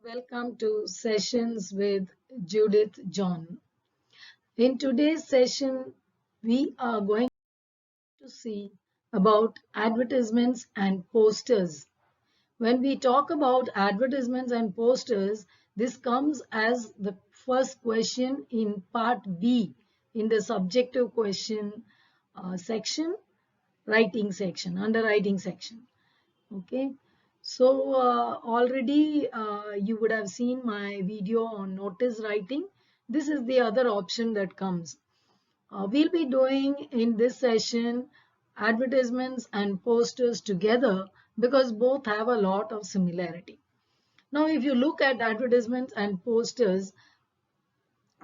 Welcome to Sessions with Judith John. In today's session, we are going to see about advertisements and posters. When we talk about advertisements and posters, this comes as the first question in part B in the subjective question section, writing section, underwriting section. Okay, so already you would have seen my video on notice writing. This is the other option that comes. We'll be doing in this session advertisements and posters together because both have a lot of similarity. Now, if you look at advertisements and posters,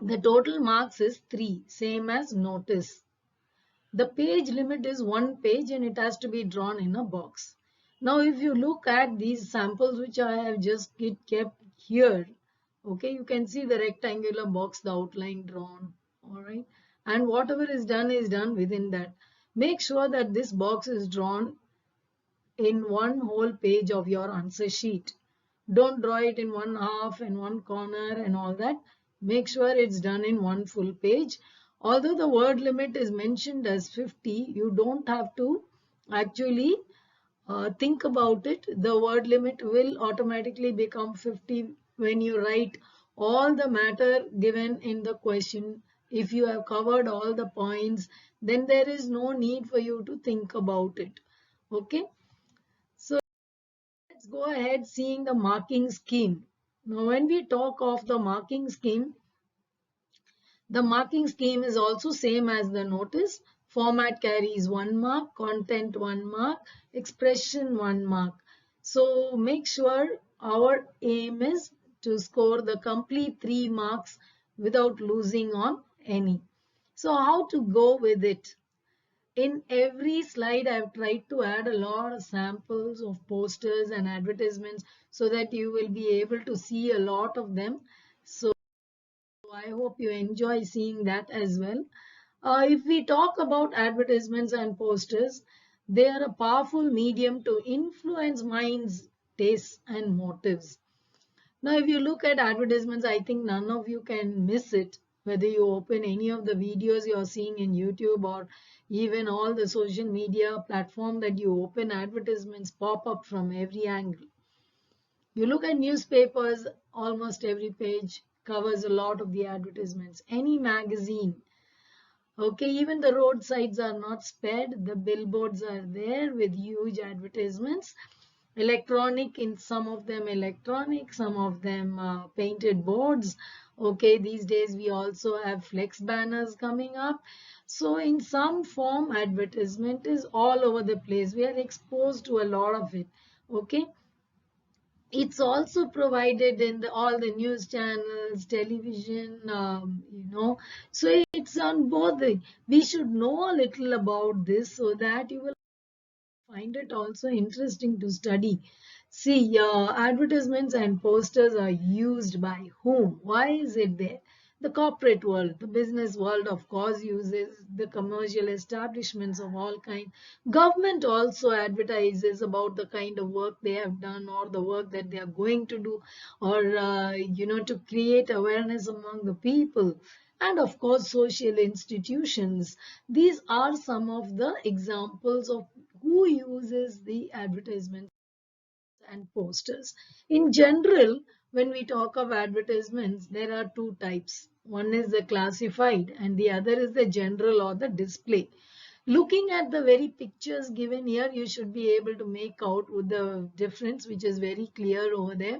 the total marks is 3, same as notice. The page limit is 1 page and it has to be drawn in a box. Now, if you look at these samples which I have just kept here, okay, you can see the rectangular box, the outline drawn, all right, and whatever is done within that. Make sure that this box is drawn in one whole page of your answer sheet. Don't draw it in one half and one corner and all that. Make sure it's done in one full page. Although the word limit is mentioned as 50, you don't have to actually think about it. The word limit will automatically become 50 when you write all the matter given in the question. If you have covered all the points, then there is no need for you to think about it. Okay. So let's go ahead seeing the marking scheme. Now, when we talk of the marking scheme is also same as the notice. Format carries 1 mark, content 1 mark, expression 1 mark. So make sure our aim is to score the complete 3 marks without losing on any. So how to go with it? In every slide, I've tried to add a lot of samples of posters and advertisements so that you will be able to see a lot of them. So I hope you enjoy seeing that as well. If we talk about advertisements and posters, they are a powerful medium to influence minds, tastes, and motives. Now, if you look at advertisements, I think none of you can miss it, whether you open any of the videos you're seeing in YouTube or even all the social media platform that you open, advertisements pop up from every angle. You look at newspapers, almost every page covers a lot of the advertisements. Any magazine, okay, even the roadsides are not spared. The billboards are there with huge advertisements. Electronic, in some of them electronic, some of them painted boards. Okay, these days we also have flex banners coming up. So in some form, advertisement is all over the place. We are exposed to a lot of it. Okay. It's also provided in all the news channels, television, so it's on both. We should know a little about this so that you will find it also interesting to study. See, advertisements and posters are used by whom? Why is it there? The corporate world, the business world, of course, uses the commercial establishments of all kinds. Government also advertises about the kind of work they have done or the work that they are going to do, or to create awareness among the people. And of course, social institutions. These are some of the examples of who uses the advertisements and posters. In general, when we talk of advertisements, there are two types. One is the classified and the other is the general or the display. Looking at the very pictures given here, you should be able to make out the difference, which is very clear over there.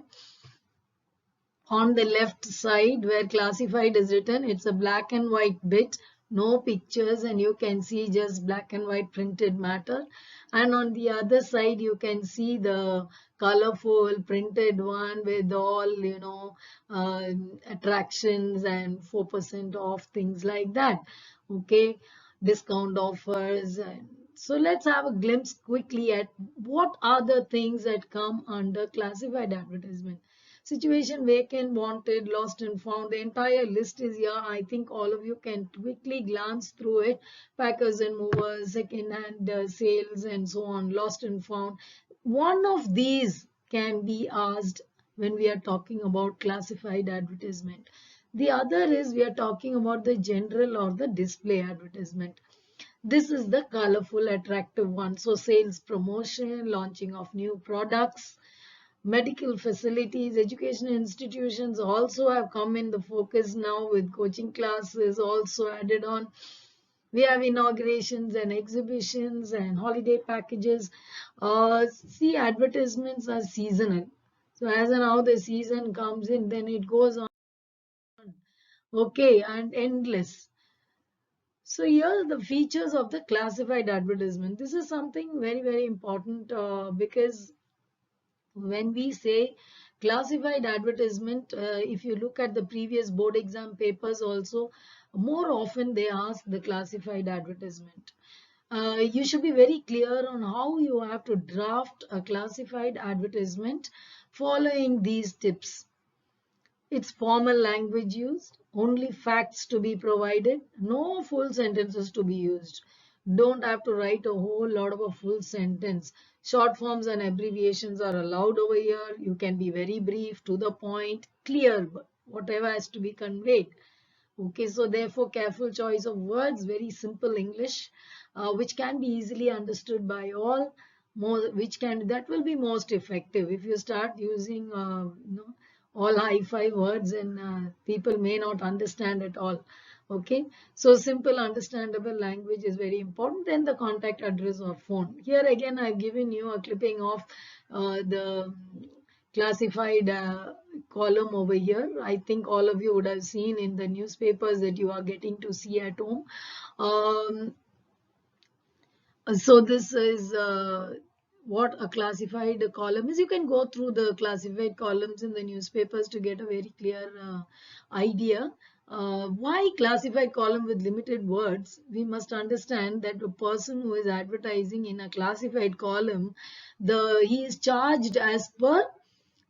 On the left side where classified is written, it's a black and white bit, no pictures, and you can see just black and white printed matter. And on the other side, you can see the colorful printed one with all, attractions and 4% off, things like that. Okay, discount offers. And so let's have a glimpse quickly at what are the things that come under classified advertisement. Situation, vacant, wanted, lost and found. The entire list is here. I think all of you can quickly glance through it. Packers and movers, second-hand sales and so on, lost and found. One of these can be asked when we are talking about classified advertisement. The other is we are talking about the general or the display advertisement. This is the colorful, attractive one. So sales promotion, launching of new products, medical facilities, education institutions also have come in the focus now with coaching classes also added on. We have inaugurations and exhibitions and holiday packages. See, advertisements are seasonal. So as and how the season comes in, then it goes on. Okay, and endless. So here are the features of the classified advertisement. This is something very, very important because when we say classified advertisement, if you look at the previous board exam papers also, more often they ask the classified advertisement. You should be very clear on how you have to draft a classified advertisement following these tips. It's formal language used, only facts to be provided, no full sentences to be used. Don't have to write a whole lot of a full sentence. Short forms and abbreviations are allowed over here. You can be very brief, to the point, clear, whatever has to be conveyed. Okay, so therefore careful choice of words, very simple English, which can be easily understood by all, that will be most effective. If you start using all hi-fi words, and people may not understand at all. Okay, so simple understandable language is very important. Then the contact address or phone. Here again I've given you a clipping of the classified column over here. I think all of you would have seen in the newspapers that you are getting to see at home. Um, so this is what a classified column is. You can go through the classified columns in the newspapers to get a very clear idea. Why classified column with limited words? We must understand that a person who is advertising in a classified column, he is charged as per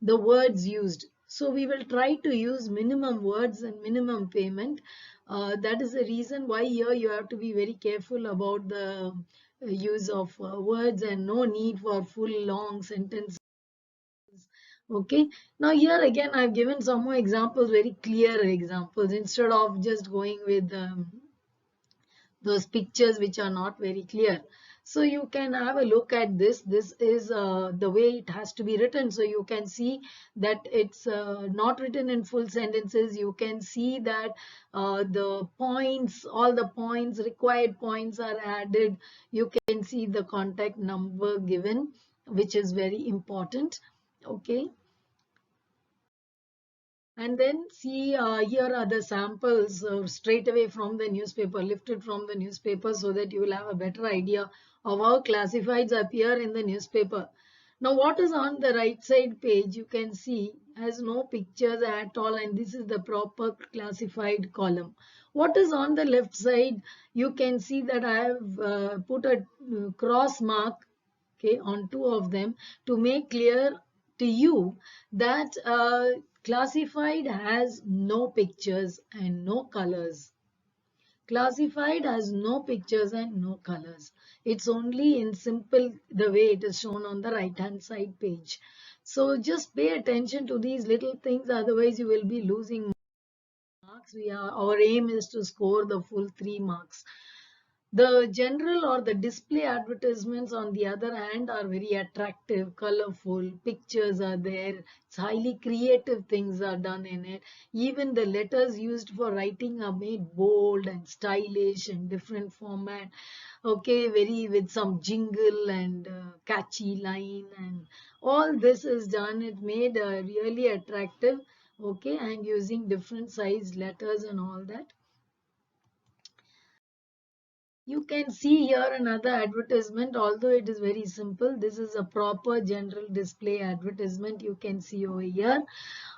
the words used. So we will try to use minimum words and minimum payment. That is the reason why here you have to be very careful about the use of words, and no need for full long sentences. Okay, now here again I've given some more examples, very clear examples, instead of just going with those pictures which are not very clear. So you can have a look at this. This is the way it has to be written. So you can see that it's not written in full sentences. You can see that the points, all the points, required points are added. You can see the contact number given, which is very important. Okay. And then see, here are the samples straight away from the newspaper, lifted from the newspaper, so that you will have a better idea of how classifieds appear in the newspaper. Now what is on the right side page, you can see has no pictures at all, and this is the proper classified column. What is on the left side, you can see that I have put a cross mark, okay, on two of them, to make clear to you that classified has no pictures and no colors. Classified has no pictures and no colors. It's only in simple the way it is shown on the right hand side page. So just pay attention to these little things, otherwise you will be losing marks. Our aim is to score the full 3 marks. The general or the display advertisements, on the other hand, are very attractive, colorful, pictures are there, it's highly creative things are done in it. Even the letters used for writing are made bold and stylish and different format. Okay, very with some jingle and catchy line, and all this is done. It made really attractive. Okay, and using different size letters and all that. You can see here another advertisement, although it is very simple. This is a proper general display advertisement. You can see over here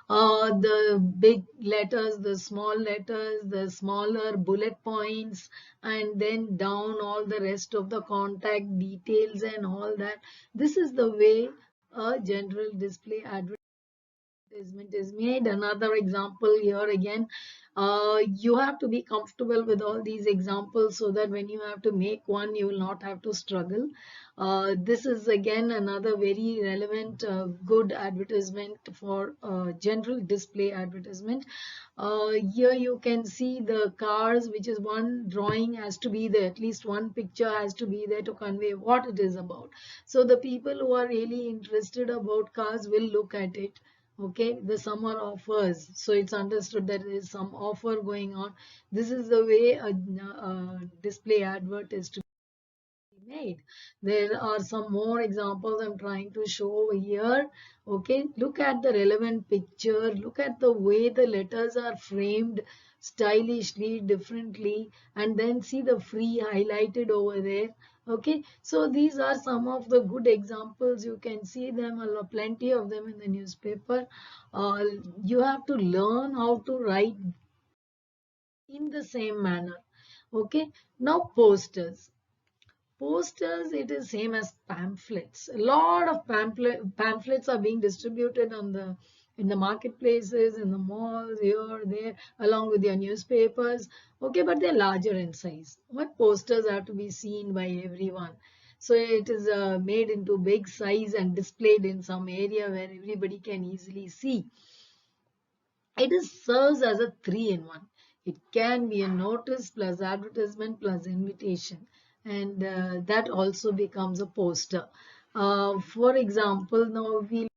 the big letters, the small letters, the smaller bullet points, and then down all the rest of the contact details and all that. This is the way a general display advertisement is made. Another example here again, You have to be comfortable with all these examples so that when you have to make one, you will not have to struggle. This is again another very relevant, good advertisement for general display advertisement. Here you can see the cars, which is one drawing has to be there, at least one picture has to be there to convey what it is about. So the people who are really interested about cars will look at it. Okay, the summer offers, so it's understood that there is some offer going on. This is the way a display advert is to made. There are some more examples I'm trying to show over here. Okay, look at the relevant picture, look at the way the letters are framed stylishly, differently, and then see the free highlighted over there. Okay, so these are some of the good examples. You can see them, plenty of them in the newspaper. You have to learn how to write in the same manner. Okay, now posters. Posters, it is same as pamphlets. A lot of pamphlets are being distributed on the in the marketplaces, in the malls, here, there, along with your newspapers. Okay, but they're larger in size. What posters have to be seen by everyone. So it is made into big size and displayed in some area where everybody can easily see. It is serves as a 3-in-1. It can be a notice plus advertisement plus invitation, and that also becomes a poster. For example, now we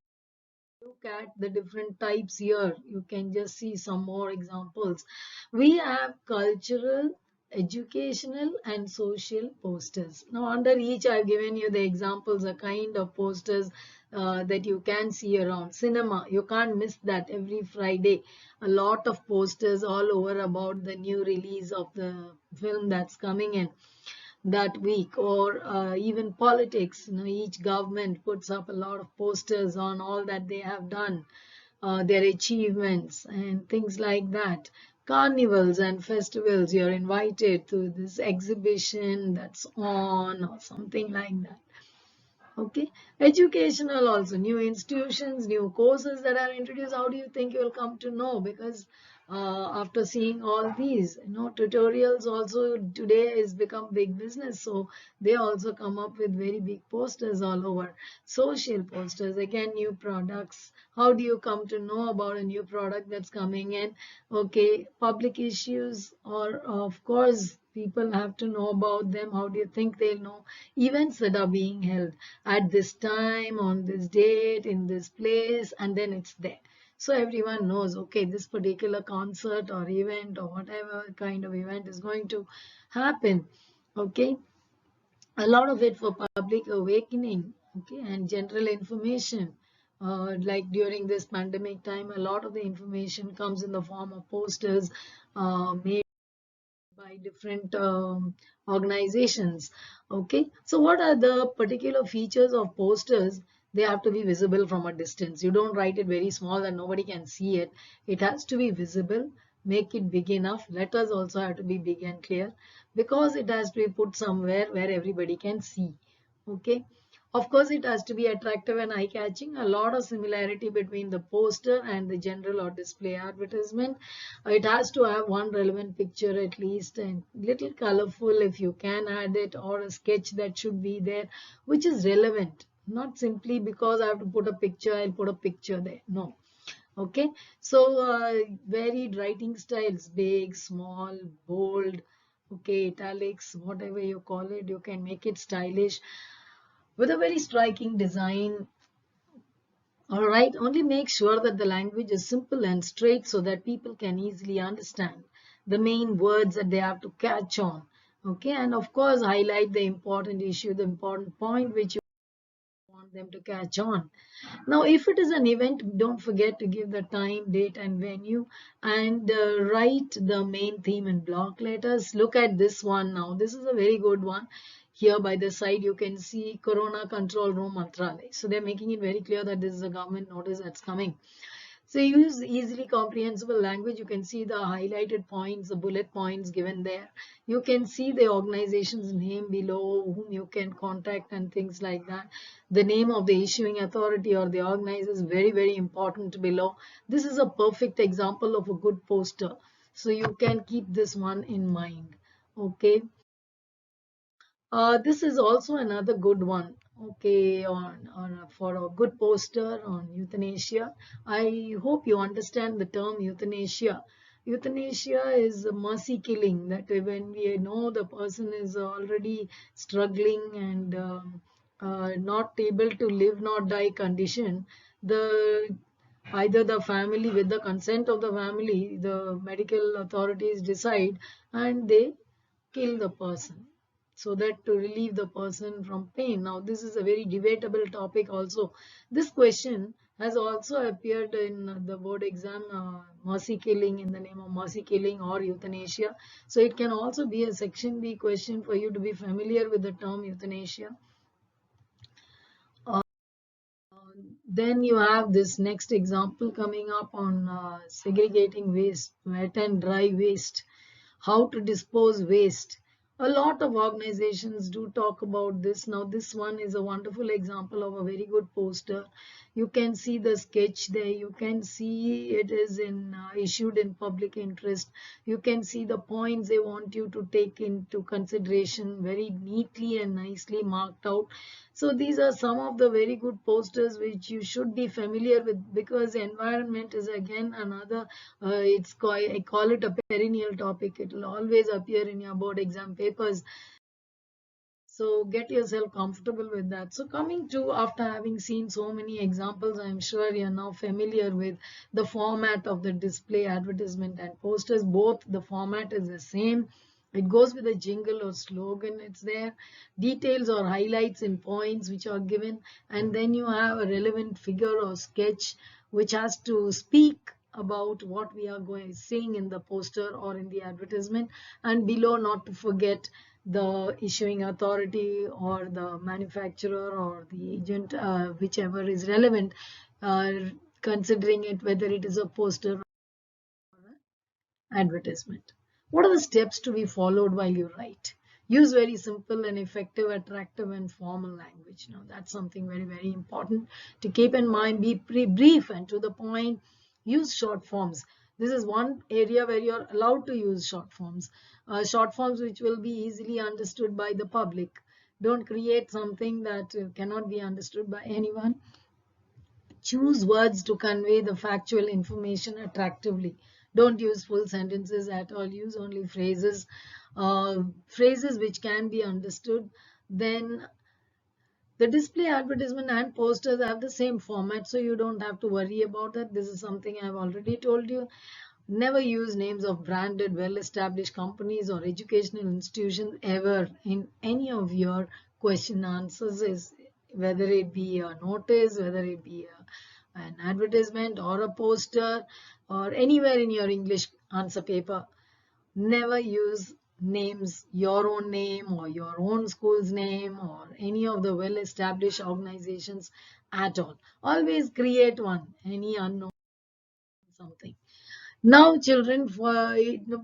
look at the different types here. You can just see some more examples. We have cultural, educational, and social posters. Now, under each, I've given you the examples, a kind of posters that you can see around. Cinema, you can't miss that every Friday. A lot of posters all over about the new release of the film that's coming in that week. Or even politics, each government puts up a lot of posters on all that they have done, their achievements and things like that. Carnivals and festivals, you're invited to this exhibition that's on or something like that. Okay, educational also, new institutions, new courses that are introduced. How do you think you will come to know? Because after seeing all these, tutorials also today is become big business. So they also come up with very big posters all over. Social posters, again, new products. How do you come to know about a new product that's coming in? Okay, public issues, or of course, people have to know about them. How do you think they'll know? Events that are being held at this time, on this date, in this place, and then it's there. So everyone knows, okay, this particular concert or event or whatever kind of event is going to happen. Okay, a lot of it for public awakening, okay, and general information. Like during this pandemic time, a lot of the information comes in the form of posters made by different organizations. Okay, so what are the particular features of posters? They have to be visible from a distance. You don't write it very small that nobody can see it. It has to be visible. Make it big enough. Letters also have to be big and clear, because it has to be put somewhere where everybody can see. Okay, of course, it has to be attractive and eye-catching. A lot of similarity between the poster and the general or display advertisement. It has to have one relevant picture at least, and little colorful if you can add it, or a sketch that should be there, which is relevant. Not simply because I have to put a picture, I'll put a picture there. No. Okay. So varied writing styles, big, small, bold, okay, italics, whatever you call it, you can make it stylish with a very striking design. All right, only make sure that the language is simple and straight so that people can easily understand the main words that they have to catch on. Okay, and of course, highlight the important issue, the important point which you want them to catch on. Now, if it is an event, don't forget to give the time, date, and venue, and write the main theme in block letters. Look at this one now. This is a very good one. Here by the side, you can see Corona Control Room Mantralay. So they're making it very clear that this is a government notice that's coming. So use easily comprehensible language. You can see the highlighted points, the bullet points given there. You can see the organization's name below, whom you can contact and things like that. The name of the issuing authority or the organizer is very, very important below. This is a perfect example of a good poster. So you can keep this one in mind. Okay. This is also another good one. Okay, on for a good poster on euthanasia. I hope you understand the term euthanasia. Euthanasia is a mercy killing. That when we know the person is already struggling and not able to live nor die condition, the either the family, with the consent of the family, the medical authorities decide and they kill the person so that to relieve the person from pain. Now this is a very debatable topic also. This question has also appeared in the board exam, mercy killing, in the name of mercy killing or euthanasia. So it can also be a section B question for you to be familiar with the term euthanasia. uh, then you have this next example coming up on segregating waste, wet and dry waste, how to dispose waste. A lot of organizations do talk about this. Now this one is a wonderful example of a very good poster. You can see the sketch there. You can see it is in issued in public interest. You can see the points they want you to take into consideration, very neatly and nicely marked out. So these are some of the very good posters which you should be familiar with, because environment is again another, I call it a perennial topic. It will always appear in your board exam papers. So get yourself comfortable with that. So coming to, after having seen so many examples, I'm sure you're now familiar with the format of the display, advertisement and posters. Both the format is the same. It goes with a jingle or slogan. It's there. Details or highlights in points which are given. And then you have a relevant figure or sketch which has to speak about what we are going seeing in the poster or in the advertisement. And below, not to forget, the issuing authority or the manufacturer or the agent, whichever is relevant, uh, considering it whether it is a poster or advertisement. What are the steps to be followed while you write? Use very simple and effective, attractive and formal language. Now that's something very, very important to keep in mind. Be brief and to the point. Use short forms. This is one area where you're allowed to use short forms which will be easily understood by the public. Don't create something that cannot be understood by anyone. Choose words to convey the factual information attractively. Don't use full sentences at all. Use only phrases which can be understood. Then the display, advertisement and posters have the same format, so you don't have to worry about that. This is something I've already told you. Never use names of branded, well-established companies or educational institutions ever in any of your question answers, is whether it be a notice, whether it be an advertisement or a poster or anywhere in your English answer paper. Never use names, your own name or your own school's name or any of the well-established organizations at all. Always create one, any unknown something. Now, children,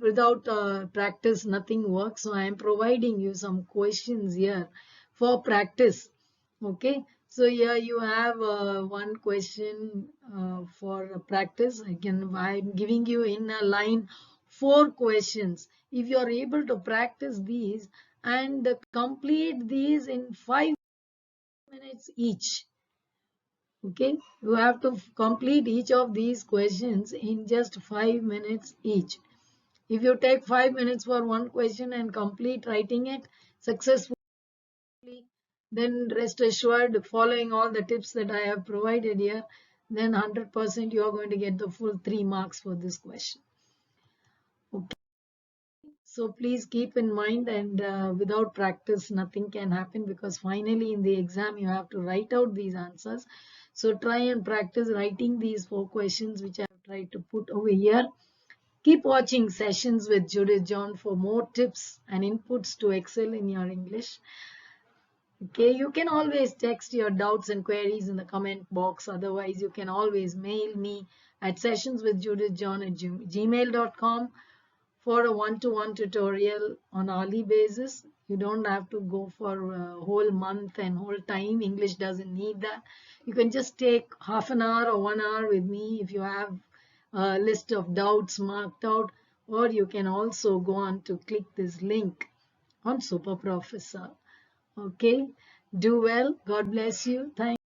without practice, nothing works. So I am providing you some questions here for practice. Okay. So here you have one question for practice. Again, I'm giving you in a line 4 questions. If you are able to practice these and complete these in 5 minutes each, okay, you have to complete each of these questions in just 5 minutes each. If you take 5 minutes for one question and complete writing it successfully, then rest assured, following all the tips that I have provided here, then 100% you are going to get the full 3 marks for this question. Okay. So please keep in mind, and without practice, nothing can happen, because finally in the exam you have to write out these answers. So try and practice writing these 4 questions which I have tried to put over here. Keep watching Sessions with Judith John for more tips and inputs to excel in your English. Okay, you can always text your doubts and queries in the comment box. Otherwise, you can always mail me at sessionswithjudithjohn@gmail.com for a one-to-one tutorial on hourly basis. You don't have to go for a whole month and whole time. English doesn't need that. You can just take half an hour or 1 hour with me if you have a list of doubts marked out. or you can also go on to click this link on Super Professor. Okay, do well. God bless you. Thank